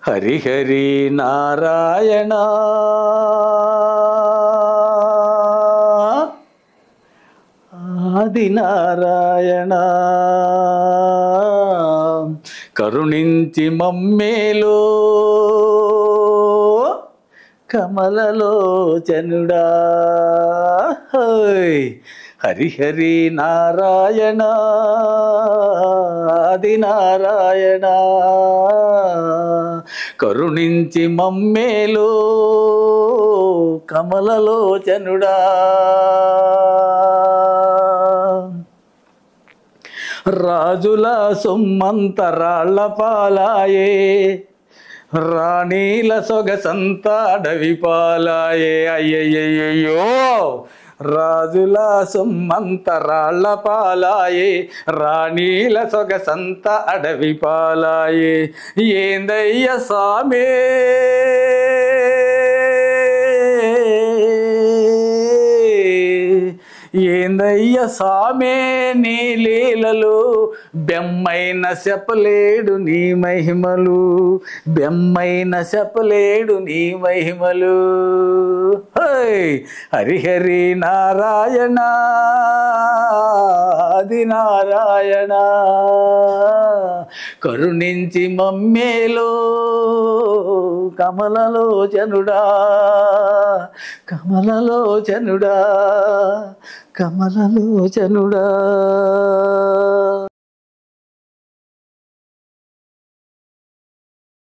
హరి హరి నారాయణ ఆది నారాయణ కరుణించి మమ్మేలో కమలలోచనుడా హరి హరి నారాయణ ఆది నారాయణ కరుణించి మమ్మేలో కమలలోచనుడా రాజుల సొమ్మంతరాళ్ళ పాలాయే రాణీల సొగసంత అడవి పాలాయే అయ్యయ్యయ్యో రాజుల సొమ్మంతరాళ్ళ పాలాయే రాణీల సొగసంత అడవి పాలాయే ఏందయ్య సామే ఏందయ్య సామే నీ లీలలు బెమ్మైన చెప్పలేడు నీ మహిమలు బెమ్మైన చెప్పలేడు నీ మహిమలు హరి హరి నారాయణ ఆది నారాయణ కరుణించి మమ్మేలో కమలలోచనుడా కమలలోచనుడా కమలలోచనుడా.